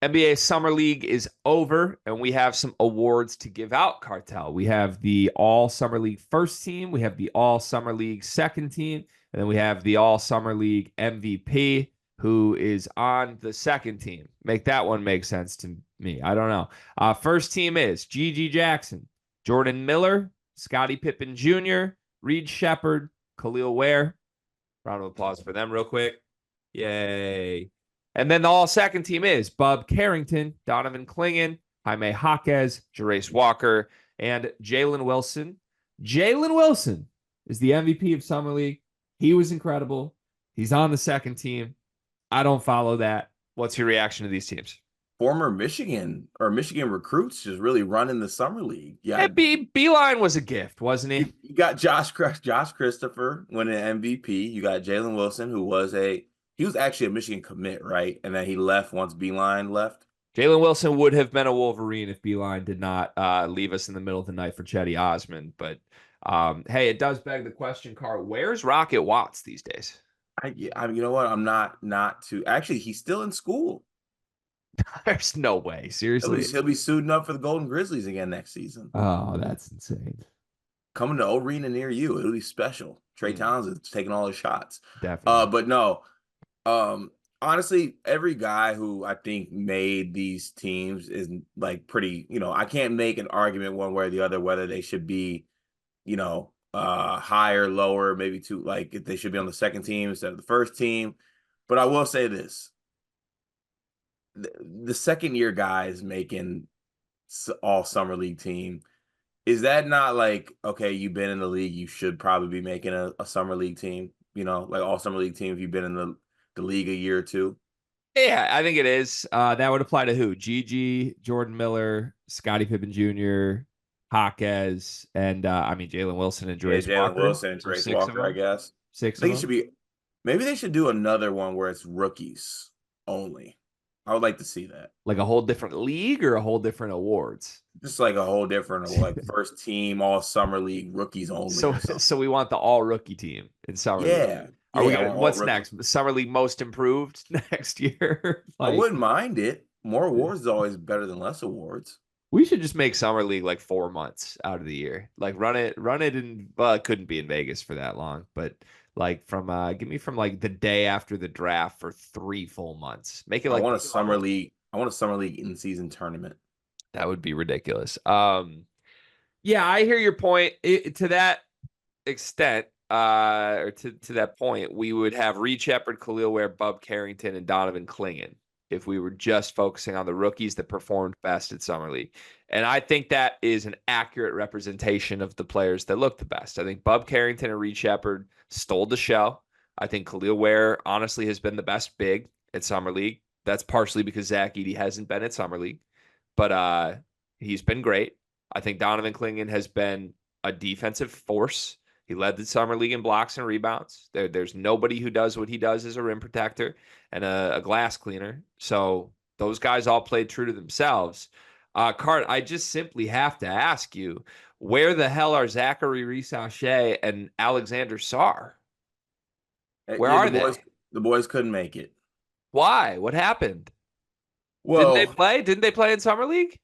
NBA Summer League is over, and we have some awards to give out, Cartel. We have the All Summer League first team, we have the All Summer League second team, and then we have the All Summer League MVP, who is on the second team. Make that one make sense to me. I don't know. First team is Gigi Jackson, Jordan Miller, Scottie Pippen Jr., Reed Sheppard, Kel'el Ware. Round of applause for them real quick. Yay. And then the all-second team is Bub Carrington, Donovan Clingan, Jaime Jaquez, Jarace Walker, and Jalen Wilson. Jalen Wilson is the MVP of Summer League. He was incredible. He's on the second team. I don't follow that. What's your reaction to these teams? Former Michigan recruits just really running the summer league. Yeah, Beeline was a gift, wasn't he? You got Josh Christopher winning MVP. You got Jalen Wilson, who was actually a Michigan commit, right? And then he left once Beeline left. Jalen Wilson would have been a Wolverine if Beeline did not leave us in the middle of the night for Chetty Osmond. But hey, it does beg the question, Carl, where's Rocket Watts these days? You know what? I'm not too. Actually, he's still in school. There's no way. Seriously. He'll be suiting up for the Golden Grizzlies again next season. Oh, that's insane. Coming to arena near you. It'll be special. Trey Townsend's taking all his shots. Definitely. But no. Honestly, every guy who I think made these teams is like pretty, I can't make an argument one way or the other whether they should be, higher, lower, maybe if they should be on the second team instead of the first team. But I will say this. The second year guys making all summer league team, is that not like, okay, you've been in the league, you should probably be making a summer league team, like all summer league team if you've been in the league a year or two? Yeah, I think it is. That would apply to who? Gigi, Jordan Miller, Scottie Pippen Jr., Jaquez, and Jalen Wilson and Jarace Walker. Jalen Wilson and Jarace Walker, I guess. Six. I think it should be. Maybe they should do another one where it's rookies only. I would like to see that. Like a whole different league or a whole different awards? Just like a whole different, like first team, all summer league, rookies only. So we want the all rookie team in summer league. What's next? Summer league most improved next year? I wouldn't mind it. More awards is always better than less awards. We should just make summer league like 4 months out of the year. Like run it in. Well, it couldn't be in Vegas for that long, but like give me from like the day after the draft for 3 full months. Make it like I want a summer league in season tournament. That would be ridiculous. Yeah, I hear your point. To that extent, or to that point, we would have Reed Sheppard, Kel'el Ware, Bub Carrington, and Donovan Clingan if we were just focusing on the rookies that performed best at Summer League. And I think that is an accurate representation of the players that look the best. I think Bub Carrington and Reed Sheppard stole the show. I think Kel'el Ware honestly has been the best big at Summer League. That's partially because Zach Edey hasn't been at Summer League, but he's been great. I think Donovan Clingan has been a defensive force. He led the Summer League in blocks and rebounds. There's nobody who does what he does as a rim protector and a glass cleaner. So those guys all played true to themselves. Cart, I just simply have to ask you, where the hell are Zachary Rissache and Alexander Sarr? Where are they? The boys couldn't make it. Why? What happened? Well, didn't they play? Didn't they play in Summer League?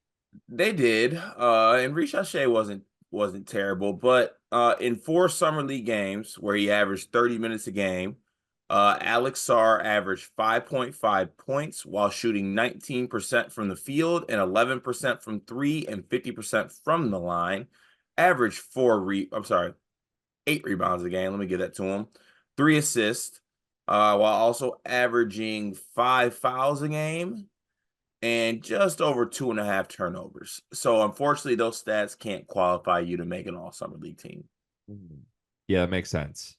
They did. And Rissache wasn't terrible, but in 4 summer league games where he averaged 30 minutes a game, Alex Sarr averaged 5.5 points while shooting 19% from the field and 11% from 3 and 50% from the line. Averaged 8 rebounds a game. Let me give that to him. 3 assists, while also averaging 5 fouls a game and just over 2.5 turnovers. So unfortunately, those stats can't qualify you to make an all-summer league team. Yeah, that makes sense.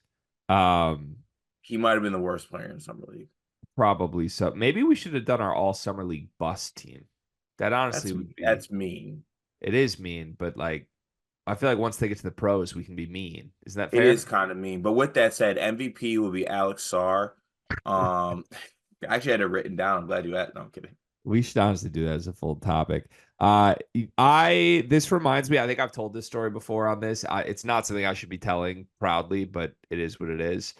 He might have been the worst player in summer league. Probably so. Maybe we should have done our all-summer league bust team. That honestly would be. That's mean. It is mean, but like, I feel like once they get to the pros, we can be mean. Isn't that fair? It is kind of mean. But with that said, MVP will be Alex Sarr. I actually had it written down. I'm glad you had. No, I'm kidding. We should honestly do that as a full topic. This reminds me, I think I've told this story before on this. It's not something I should be telling proudly, but it is what it is.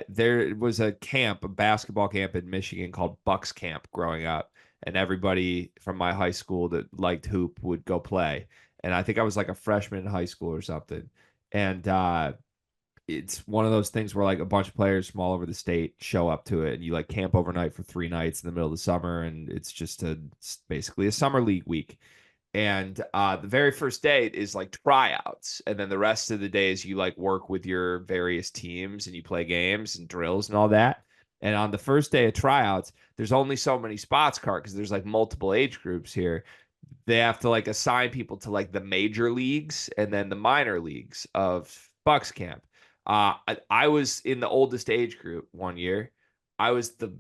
There was a basketball camp in Michigan called Bucks Camp growing up. and everybody from my high school that liked hoop would go play. And I think I was like a freshman in high school or something. And it's one of those things where like a bunch of players from all over the state show up to it, and you like camp overnight for 3 nights in the middle of the summer, and it's basically a summer league week. And the very first day is like tryouts, and then the rest of the days you like work with your various teams and you play games and drills and all that. And on the first day of tryouts, there's only so many spots, Cart, because there's like multiple age groups here. They have to like assign people to like the major leagues and then the minor leagues of Bucks camp. I was in the oldest age group one year. I was the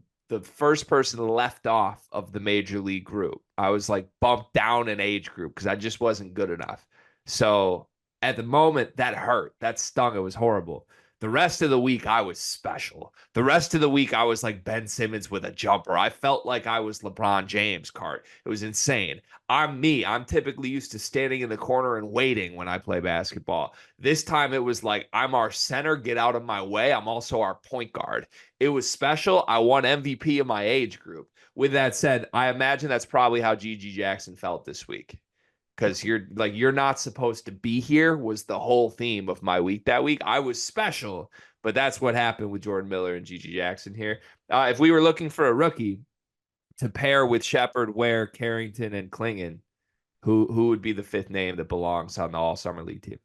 first person left off of the major league group. I was like bumped down an age group because I just wasn't good enough. So at the moment, that hurt. That stung. It was horrible. The rest of the week, I was special. The rest of the week, I was like Ben Simmons with a jumper. I felt like I was LeBron James, Cart. It was insane. I'm me. I'm typically used to standing in the corner and waiting when I play basketball. This time it was like, I'm our center. Get out of my way. I'm also our point guard. It was special. I won MVP of my age group. With that said, I imagine that's probably how Gigi Jackson felt this week, because you're not supposed to be here was the whole theme of my week that week. I was special, but that's what happened with Jordan Miller and Gigi Jackson here. If we were looking for a rookie to pair with Sheppard, Ware, Carrington, and Klingon, who would be the fifth name that belongs on the All Summer League team?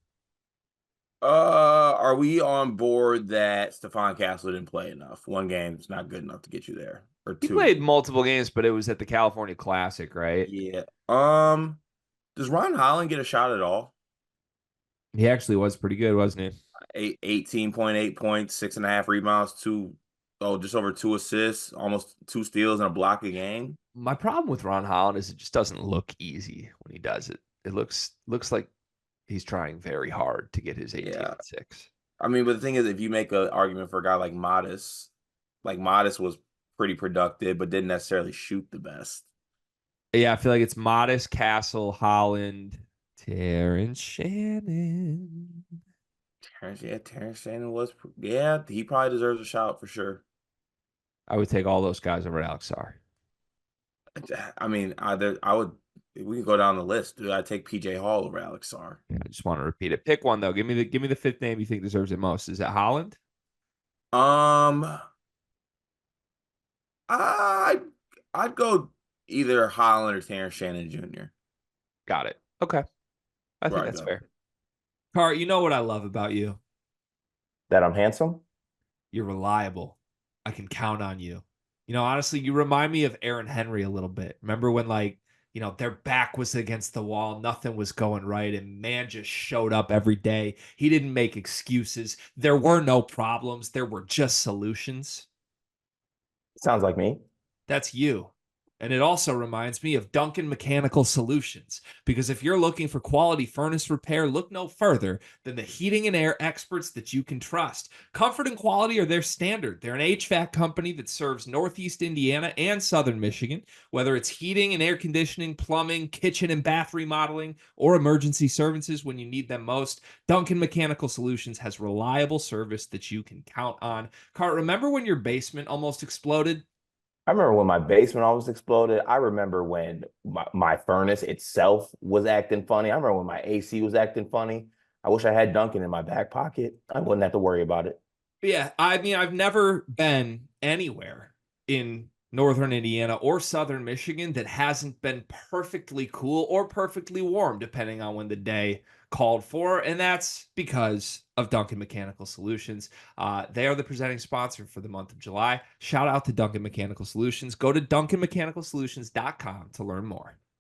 Are we on board that Stephon Castle didn't play enough? One game is not good enough to get you there, or He two. played multiple games, but it was at the California Classic, right? Yeah. Does Ron Holland get a shot at all? He actually was pretty good, wasn't he? 18.8 points, 6.5 rebounds, just over 2 assists, almost 2 steals and a block a game. My problem with Ron Holland is it just doesn't look easy when he does it. It looks like he's trying very hard to get his 18 Yeah. and 6. I mean, but the thing is, if you make an argument for a guy like Modest was pretty productive, but didn't necessarily shoot the best. Yeah, I feel like it's Modest, Castle, Holland, Terrence Shannon. Terrence Shannon was, yeah, he probably deserves a shout for sure. I would take all those guys over Alex Sarr. I mean, I would, we can go down the list. Dude, I'd take PJ Hall over Alex Sarr. Yeah, I just want to repeat it. Pick one though. Give me the fifth name you think deserves it most. Is it Holland? Um, I I'd go either Holland or Terrence Shannon Jr. Got it. Okay. I Where think I that's go. fair. Cart, you know what I love about you? That I'm handsome? You're reliable. I can count on you. Honestly, you remind me of Aaron Henry a little bit. Remember when their back was against the wall, nothing was going right, and man just showed up every day. He didn't make excuses. There were no problems. There were just solutions. Sounds like me. That's you. And it also reminds me of Duncan Mechanical Solutions, because if you're looking for quality furnace repair, look no further than the heating and air experts that you can trust. Comfort and quality are their standard. They're an HVAC company that serves Northeast Indiana and Southern Michigan, whether it's heating and air conditioning, plumbing, kitchen and bath remodeling, or emergency services when you need them most. Duncan Mechanical Solutions has reliable service that you can count on. Cart, remember when your basement almost exploded? I remember when my basement almost exploded. I remember when my furnace itself was acting funny. I remember when my AC was acting funny. I wish I had Duncan in my back pocket. I wouldn't have to worry about it. Yeah, I mean, I've never been anywhere in northern Indiana or southern Michigan that hasn't been perfectly cool or perfectly warm, depending on when the day called for. And that's because of Duncan Mechanical Solutions. They are the presenting sponsor for the month of July. Shout out to Duncan Mechanical Solutions. Go to duncanmechanicalsolutions.com to learn more.